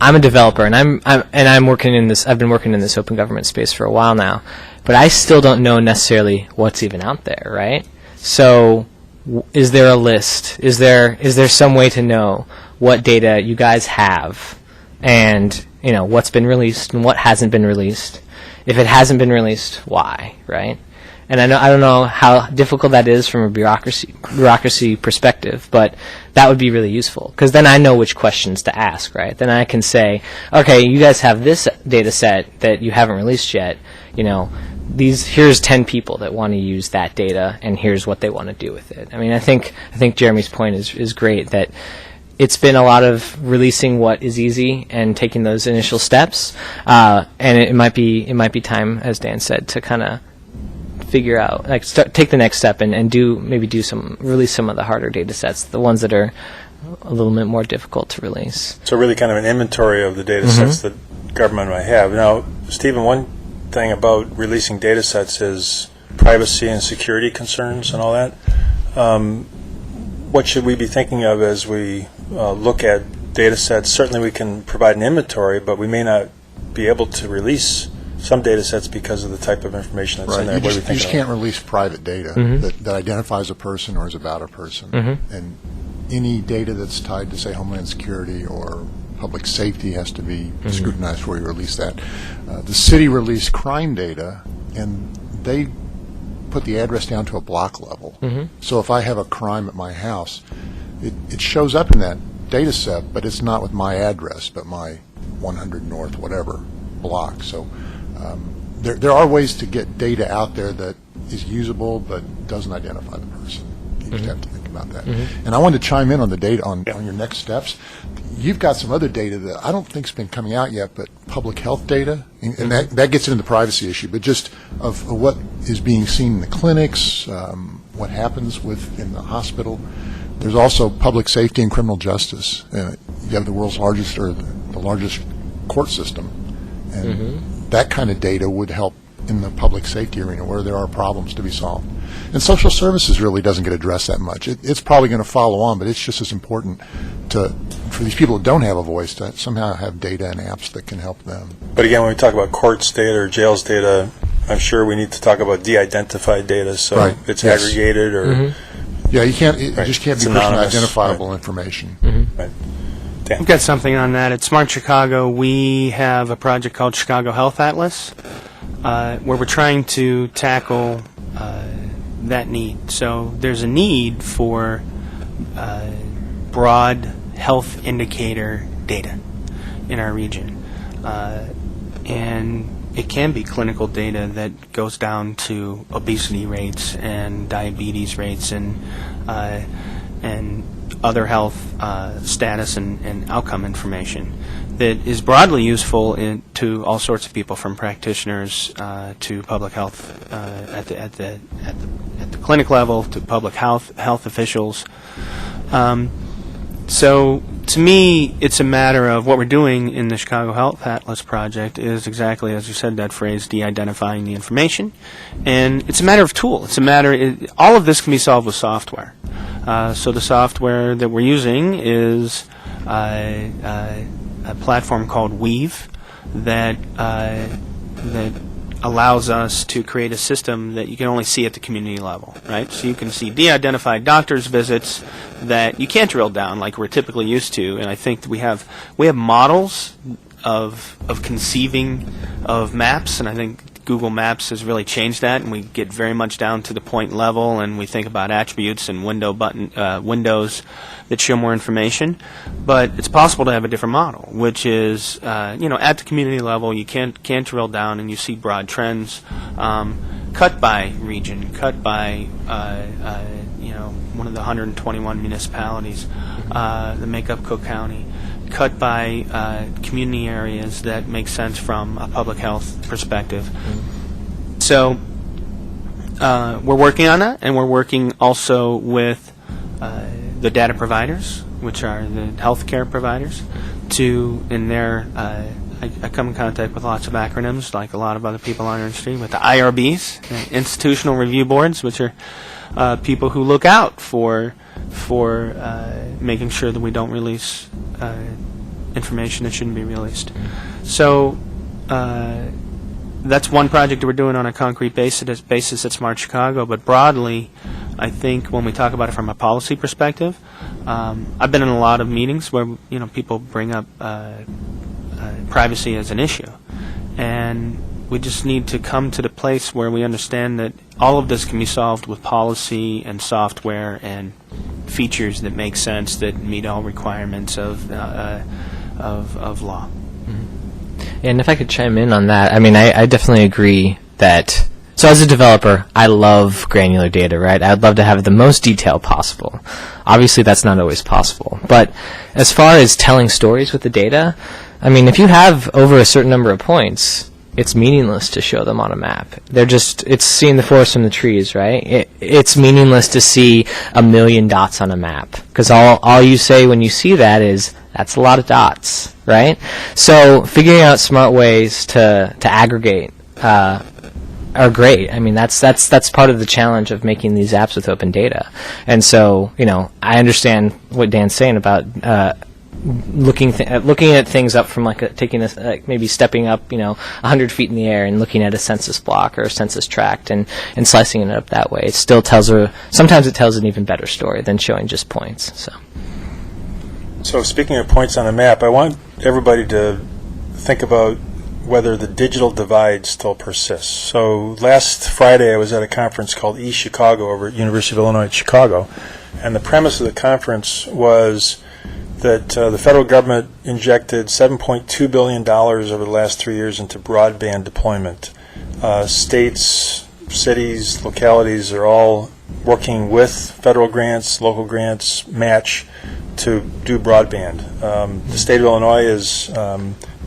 I'm a developer and I'm working in this. I've been working in this open government space for a while now, but I still don't know necessarily what's even out there, right? So, is there a list? Is there some way to know what data you guys have, and you know what's been released and what hasn't been released? If it hasn't been released, why, right? And I don't know how difficult that is from a bureaucracy perspective, but that would be really useful because then I know which questions to ask, right? Then I can say, okay, you guys have this data set that you haven't released yet. You know, here's 10 people that want to use that data, and here's what they want to do with it. I mean, I think Jeremy's point is great that it's been a lot of releasing what is easy and taking those initial steps, and it might be time, as Dan said, to kind of figure out, like, take the next step and release some of the harder data sets, the ones that are a little bit more difficult to release. So really kind of an inventory of the data sets that government might have. Now, Stephen, one thing about releasing data sets is privacy and security concerns and all that. What should we be thinking of as we look at data sets? Certainly we can provide an inventory, but we may not be able to release some data sets because of the type of information that's in there. You just can't release private data that identifies a person or is about a person. And any data that's tied to, say, Homeland Security or public safety has to be scrutinized before you release that. The city released crime data, and they put the address down to a block level. So if I have a crime at my house, it shows up in that data set, but it's not with my address, but my 100 North whatever block. So there are ways to get data out there that is usable but doesn't identify the person. You just have to think about that. And I wanted to chime in on the data on your next steps. You've got some other data that I don't think's been coming out yet, but public health data, and that gets into the privacy issue, but just of what is being seen in the clinics, what happens in the hospital. There's also public safety and criminal justice. You have the world's largest, or the largest court system, and that kind of data would help in the public safety arena where there are problems to be solved. And social services really doesn't get addressed that much. It's probably going to follow on, but it's just as important for these people who don't have a voice to somehow have data and apps that can help them. But again, when we talk about courts data or jails data, I'm sure we need to talk about de-identified data, so it's aggregated or... Yeah, you can't. It just can't be person-identifiable information. Right. Dan. We've got something on that. At Smart Chicago, we have a project called Chicago Health Atlas, where we're trying to tackle that need. So there's a need for broad health indicator data in our region, and it can be clinical data that goes down to obesity rates and diabetes rates and other health status and outcome information that is broadly useful to all sorts of people, from practitioners to public health at the clinic level, to public health officials. So to me, it's a matter of what we're doing in the Chicago Health Atlas project is exactly, as you said, that phrase, de-identifying the information. And it's a matter of tool. It's a matter, all of this can be solved with software. So the software that we're using is a platform called Weave that allows us to create a system that you can only see at the community level, right? So you can see de-identified doctor's visits that you can't drill down like we're typically used to. And I think that we have models of conceiving of maps, and I think Google Maps has really changed that, and we get very much down to the point level, and we think about attributes and windows that show more information. But it's possible to have a different model, which is at the community level you can't drill down, and you see broad trends, cut by region, cut by one of the 121 municipalities that make up Cook County, cut by community areas that make sense from a public health perspective. So we're working on that, and we're working also with the data providers, which are the healthcare providers, I come in contact with lots of acronyms, like a lot of other people on our industry, with the IRBs, institutional review boards, which are people who look out for making sure that we don't release information that shouldn't be released. So that's one project that we're doing on a concrete basis at Smart Chicago. But broadly, I think when we talk about it from a policy perspective, I've been in a lot of meetings where people bring up privacy as an issue, and we just need to come to the place where we understand that all of this can be solved with policy and software and features that make sense, that meet all requirements of law. And if I could chime in on that, I mean, I definitely agree that. So as a developer, I love granular data, right? I'd love to have the most detail possible. Obviously, that's not always possible. But as far as telling stories with the data, I mean, if you have over a certain number of points, it's meaningless to show them on a map. It's seeing the forest from the trees, right? It's meaningless to see 1,000,000 dots on a map, because all you say when you see that is, that's a lot of dots, right? So figuring out smart ways to aggregate are great. I mean, that's part of the challenge of making these apps with open data. And so, I understand what Dan's saying about looking at things up from maybe stepping up 100 feet in the air and looking at a census block or a census tract and slicing it up that way. It still sometimes it tells an even better story than showing just points. So speaking of points on a map, I want everybody to think about whether the digital divide still persists. So last Friday I was at a conference called eChicago over at University of Illinois at Chicago, and the premise of the conference was that the federal government injected $7.2 billion over the last 3 years into broadband deployment. States, cities, localities are all working with federal grants, local grants, match to do broadband. The state of Illinois is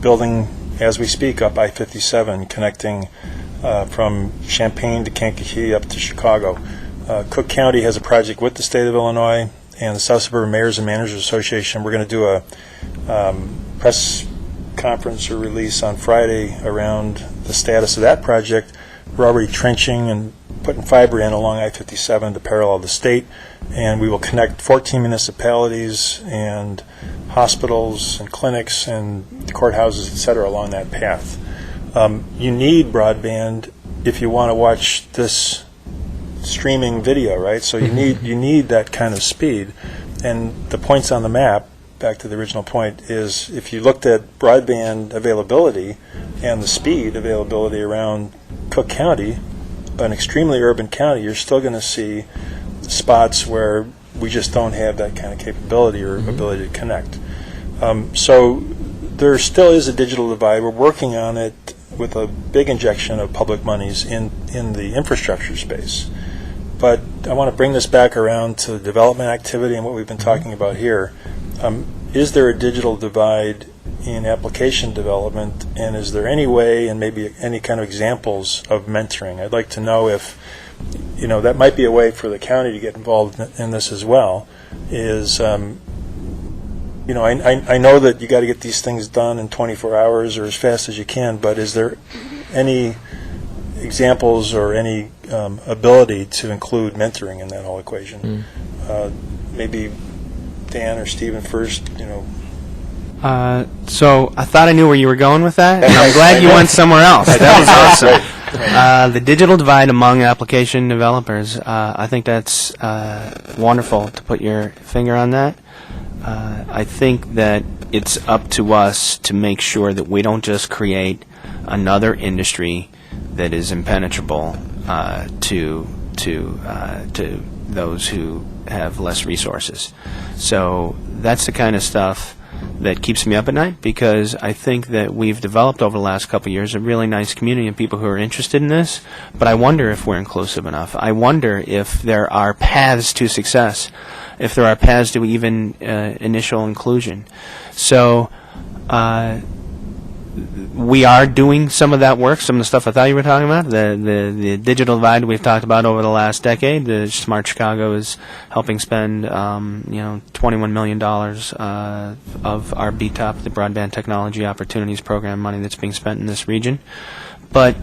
building, as we speak, up I-57, connecting from Champaign to Kankakee up to Chicago. Cook County has a project with the state of Illinois and the South Suburban Mayors and Managers Association. We're going to do a press conference or release on Friday around the status of that project. We're already trenching and putting fiber in along I-57 to parallel the state, and we will connect 14 municipalities and hospitals and clinics and courthouses, et cetera, along that path. You need broadband if you want to watch this streaming video, right? So you need that kind of speed. And the points on the map, back to the original point, is if you looked at broadband availability and the speed availability around Cook County, an extremely urban county, you're still going to see spots where we just don't have that kind of capability or ability to connect. So there still is a digital divide. We're working on it with a big injection of public monies in the infrastructure space. But I want to bring this back around to development activity and what we've been talking about here. Is there a digital divide in application development, and is there any way, and maybe any kind of examples of mentoring? I'd like to know if, that might be a way for the county to get involved in this as well, is, I know that you got to get these things done in 24 hours or as fast as you can, but is there any examples or any ability to include mentoring in that whole equation? Maybe Dan or Stephen first, So I thought I knew where you were going with that, and I'm glad you went somewhere else. That was awesome. The digital divide among application developers, I think that's wonderful to put your finger on that. I think that it's up to us to make sure that we don't just create another industry that is impenetrable to those who have less resources. So that's the kind of stuff that keeps me up at night, because I think that we've developed over the last couple of years a really nice community of people who are interested in this, but I wonder if we're inclusive enough. I wonder if there are paths to success, if there are paths to even initial inclusion. So we are doing some of that work, some of the stuff I thought you were talking about, the digital divide we've talked about over the last decade. The Smart Chicago is helping spend $21 million of our BTOP, the Broadband Technology Opportunities Program money that's being spent in this region. But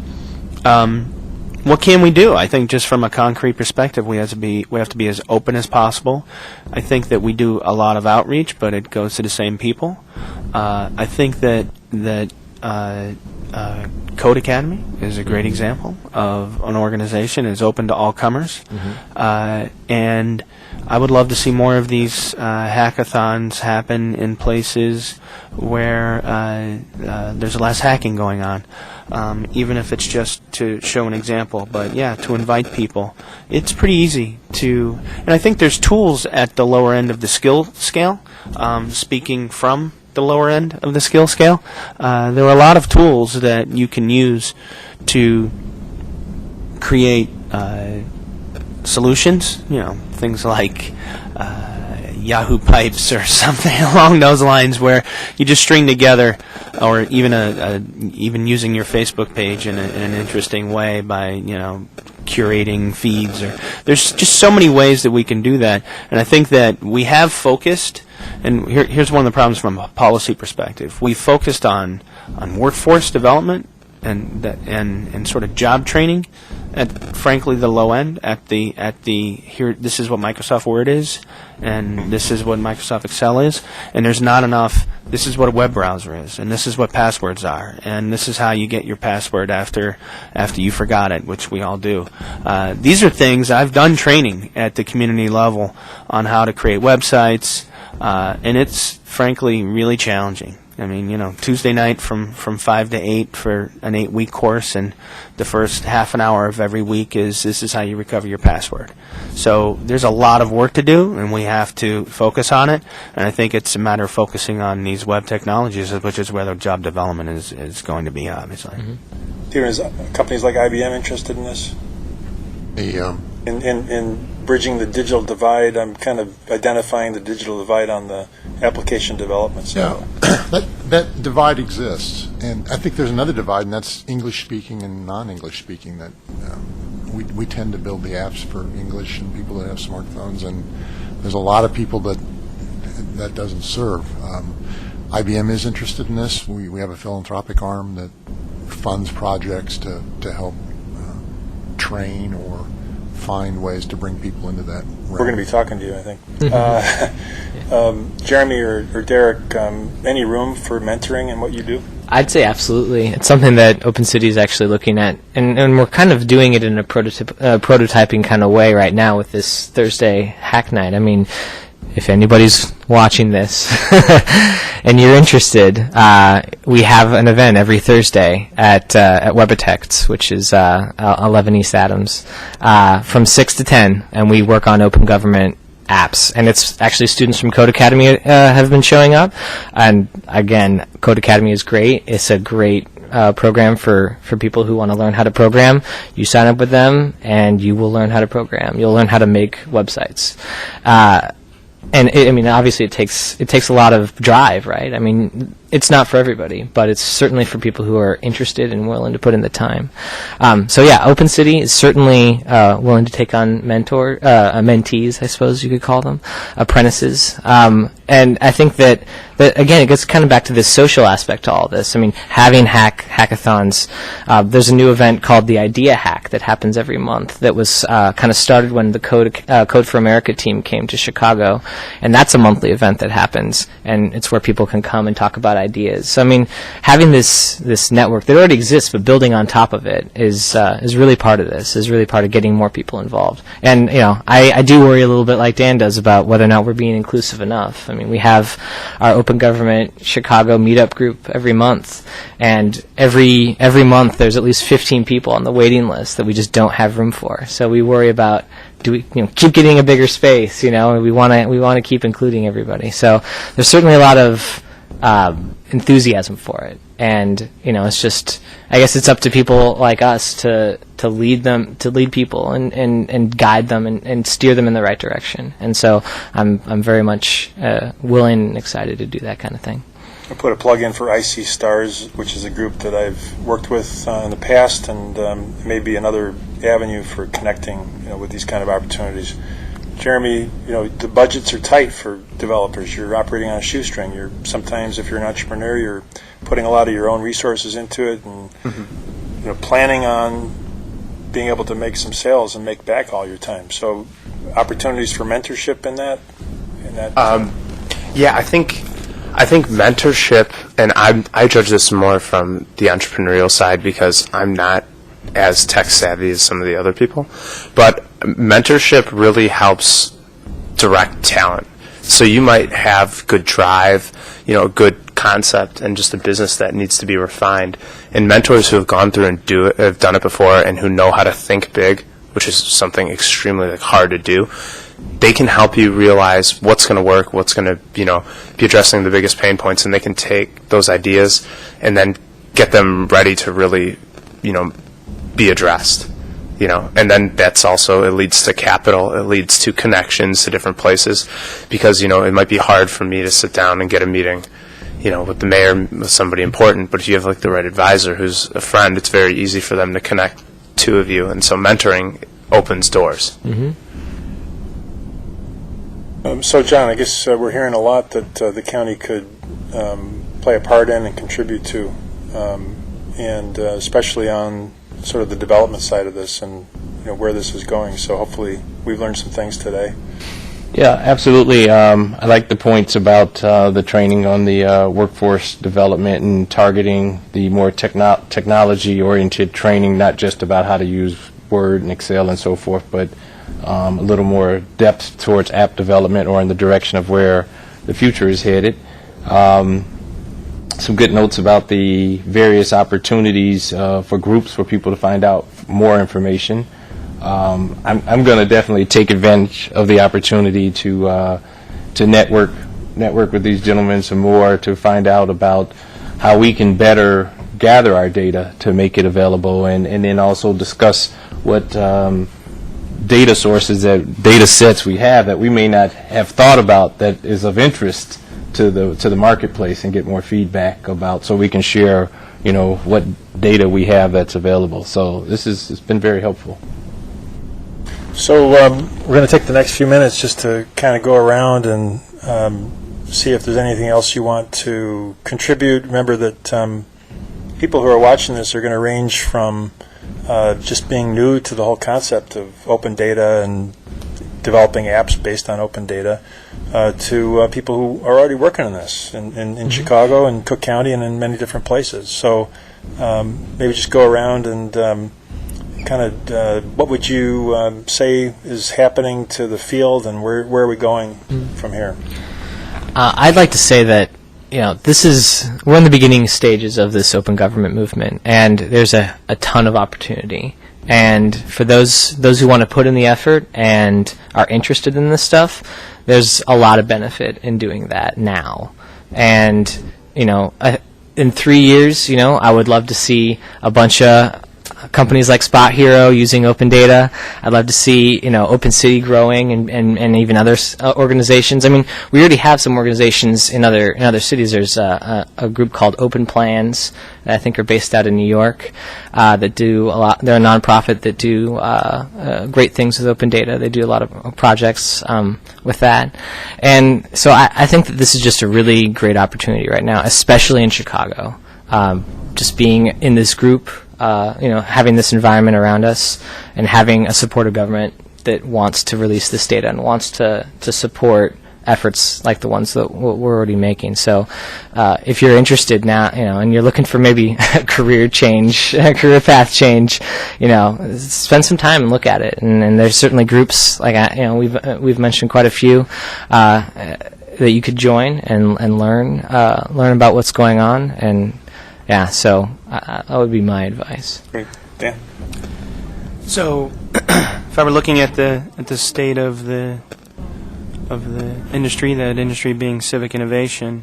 what can we do? I think just from a concrete perspective, we have to be as open as possible. I think that we do a lot of outreach, but it goes to the same people. I think that Code Academy is a great example of an organization that is open to all comers. And I would love to see more of these hackathons happen in places where there's less hacking going on, even if it's just to show an example. But yeah, to invite people. It's pretty easy to, and I think there's tools at the lower end of the skill scale, speaking from the lower end of the skill scale. There are a lot of tools that you can use to create solutions, things like Yahoo Pipes or something along those lines, where you just string together, or even using your Facebook page in an interesting way by curating feeds. Or there's just so many ways that we can do that, and I think that we have focused. And here's one of the problems from a policy perspective. We focused on workforce development and sort of job training at, frankly, the low end. At the here, this is what Microsoft Word is, and this is what Microsoft Excel is, and there's not enough. This is what a web browser is, and this is what passwords are, and this is how you get your password after you forgot it, which we all do. These are things I've done training at the community level on how to create websites. And it's frankly really challenging. I mean, Tuesday night from 5 to 8 for an 8-week course, and the first half an hour of every week this is how you recover your password. So there's a lot of work to do, and we have to focus on it. And I think it's a matter of focusing on these web technologies, which is where the job development is going to be, obviously. Is companies like IBM interested in this? In bridging the digital divide, I'm kind of identifying the digital divide on the application development side. Yeah, that divide exists, and I think there's another divide, and that's English-speaking and non-English-speaking. That we tend to build the apps for English and people that have smartphones, and there's a lot of people that doesn't serve. IBM is interested in this. We have a philanthropic arm that funds projects to help train or find ways to bring people into that realm. We're going to be talking to you, I think. Jeremy or Derek, any room for mentoring in what you do? I'd say absolutely. It's something that Open City is actually looking at, and we're kind of doing it in a prototyping kind of way right now with this Thursday hack night. I mean, if anybody's watching this and you're interested, we have an event every Thursday at Webitex, which is 11 East Adams, from 6 to 10, and we work on open government apps. And it's actually students from Code Academy have been showing up. And again, Code Academy is great. It's a great program for people who want to learn how to program. You sign up with them, and you will learn how to program. You'll learn how to make websites. Obviously it takes a lot of drive, right? I mean, it's not for everybody, but it's certainly for people who are interested and willing to put in the time. Open City is certainly willing to take on mentees, I suppose you could call them, apprentices. And I think that again, it gets kind of back to this social aspect to all this. I mean, having hackathons. There's a new event called the Idea Hack that happens every month that was kind of started when the Code for America team came to Chicago, and that's a monthly event that happens, and it's where people can come and talk about ideas. So I mean, having this network that already exists, but building on top of it is really part of this. Is really part of getting more people involved. And I do worry a little bit, like Dan does, about whether or not we're being inclusive enough. I mean, we have our Open Government Chicago meetup group every month, and every month there's at least 15 people on the waiting list that we just don't have room for. So we worry about, do we keep getting a bigger space? We want to keep including everybody. So there's certainly a lot of enthusiasm for it, and it's just, I guess it's up to people like us to lead people and guide them and steer them in the right direction. And so I'm very much willing and excited to do that kind of thing. I put a plug in for IC Stars, which is a group that I've worked with in the past, and maybe another avenue for connecting with these kind of opportunities. Jeremy, the budgets are tight for developers. You're operating on a shoestring. Sometimes, if you're an entrepreneur, you're putting a lot of your own resources into it, and planning on being able to make some sales and make back all your time. So, opportunities for mentorship in that. Yeah, I think mentorship, and I judge this more from the entrepreneurial side because I'm not as tech savvy as some of the other people, but mentorship really helps direct talent. So you might have good drive, a good concept, and just a business that needs to be refined. And mentors who have gone through and have done it before, and who know how to think big, which is something extremely hard to do, they can help you realize what's going to work, what's going to be addressing the biggest pain points, and they can take those ideas and then get them ready to really be addressed, and then that's also, it leads to capital, it leads to connections to different places, because it might be hard for me to sit down and get a meeting with the mayor, with somebody important, but if you have the right advisor who's a friend, it's very easy for them to connect two of you, and so mentoring opens doors. So John, I guess we're hearing a lot that the county could play a part in and contribute to, and especially on sort of the development side of this, and where this is going. So hopefully we've learned some things today. Yeah, absolutely. I like the points about the training on the workforce development and targeting the more technology-oriented training, not just about how to use Word and Excel and so forth, but a little more depth towards app development or in the direction of where the future is headed. Some good notes about the various opportunities for groups for people to find out more information. I'm going to definitely take advantage of the opportunity to network with these gentlemen some more, to find out about how we can better gather our data to make it available, and then also discuss what data sources, data sets we have that we may not have thought about that is of interest to the marketplace, and get more feedback about, so we can share what data we have that's available. So it's been very helpful. So we're going to take the next few minutes just to kind of go around and see if there's anything else you want to contribute. Remember that people who are watching this are going to range from just being new to the whole concept of open data and developing apps based on open data, to people who are already working on this in Chicago and Cook County and in many different places. So maybe just go around and what would you say is happening to the field, and where are we going from here? I'd like to say that we're in the beginning stages of this open government movement, and there's a ton of opportunity. And for those who want to put in the effort and are interested in this stuff, there's a lot of benefit in doing that now. And in 3 years, I would love to see a bunch of companies like Spot Hero using open data. I'd love to see, Open City growing and even other organizations. I mean, we already have some organizations in other cities. There's a group called Open Plans that I think are based out of New York that do a lot. They're a nonprofit that do great things with open data. They do a lot of projects with that. And so I think that this is just a really great opportunity right now, especially in Chicago. Just being in this group, having this environment around us and having a supportive government that wants to release this data and wants to support efforts like the ones that we're already making. So if you're interested now, and you're looking for maybe a career path change, spend some time and look at it. And there's certainly groups like, we've mentioned quite a few that you could join and learn about what's going on. And yeah, so that would be my advice. Great. Dan? So, if I were looking at the state of the industry, that industry being civic innovation,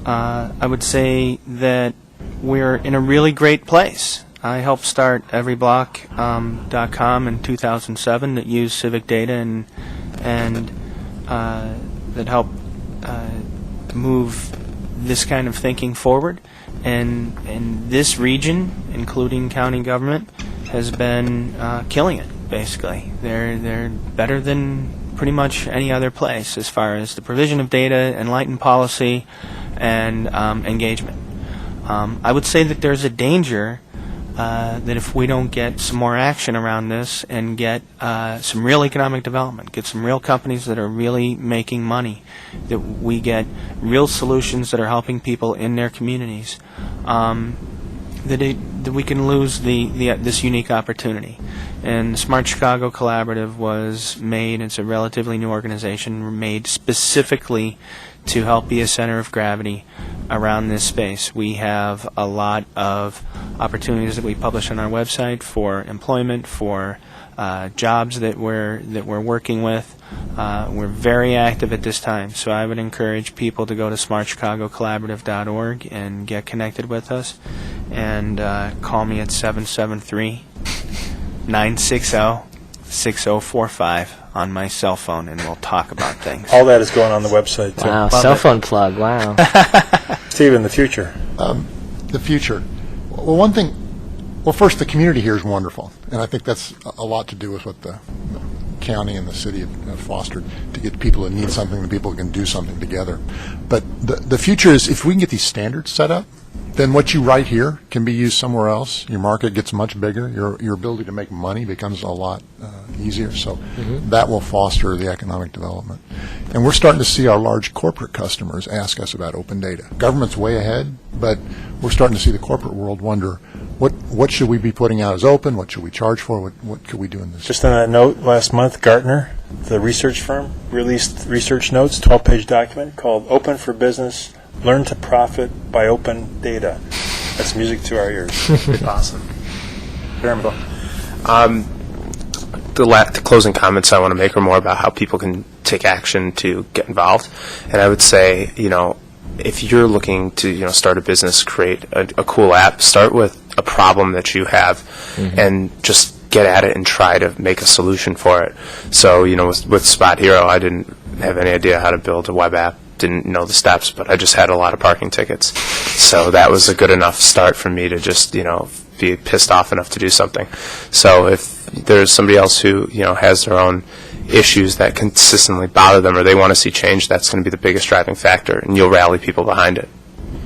I would say that we're in a really great place. I helped start everyblock.com in 2007 that used civic data and that helped move this kind of thinking forward. And this region, including county government, has been killing it, basically. They're better than pretty much any other place as far as the provision of data, enlightened policy, and engagement. I would say that there's a danger that if we don't get some more action around this and get some real economic development, get some real companies that are really making money, that we get real solutions that are helping people in their communities, that we can lose this unique opportunity. And the Smart Chicago Collaborative was made, it's a relatively new organization, made specifically to help be a center of gravity around this space. We have a lot of opportunities that we publish on our website for employment, for jobs that we're working with. We're very active at this time, so I would encourage people to go to smartchicagocollaborative.org and get connected with us, and call me at 773-960-6045 on my cell phone, and we'll talk about things. All that is going on the website, too. Wow, cell phone plug, wow. Steven, the future. The future. Well, first, the community here is wonderful, and I think that's a lot to do with what the county and the city have fostered, to get people that need something, the people who can do something together. But the future is, if we can get these standards set up, then what you write here can be used somewhere else. Your market gets much bigger. Your ability to make money becomes a lot easier. So that will foster the economic development. And we're starting to see our large corporate customers ask us about open data. Government's way ahead, but we're starting to see the corporate world wonder, what should we be putting out as open? What should we charge for? What could we do in this? Just on that note, last month, Gartner, the research firm, released research notes, 12-page document called Open for Business, Learn to Profit by Open Data. That's music to our ears. Awesome. Jeremy. The closing comments I want to make are more about how people can take action to get involved. And I would say, if you're looking to start a business, create a cool app, start with a problem that you have, and just get at it and try to make a solution for it. So, with Spot Hero, I didn't have any idea how to build a web app, didn't know the steps, but I just had a lot of parking tickets. So that was a good enough start for me to just, be pissed off enough to do something. So if there's somebody else who, has their own issues that consistently bother them or they want to see change, that's going to be the biggest driving factor, and you'll rally people behind it.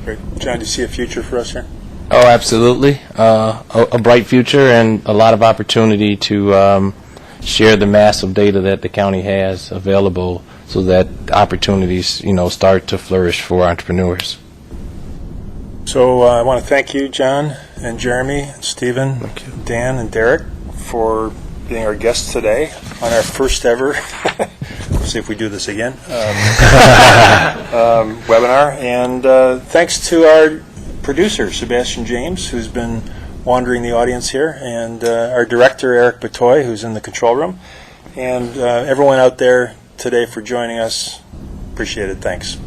Great. John, do you see a future for us here? Oh, absolutely. A bright future and a lot of opportunity to share the massive data that the county has available so that opportunities, start to flourish for entrepreneurs. So I want to thank you, John and Jeremy, and Stephen, Dan, and Derek for being our guests today on our first ever, we'll see if we do this again, webinar. And thanks to our producer, Sebastian James, who's been wandering the audience here, and our director, Eric Batoy, who's in the control room, and everyone out there today for joining us. Appreciate it. Thanks.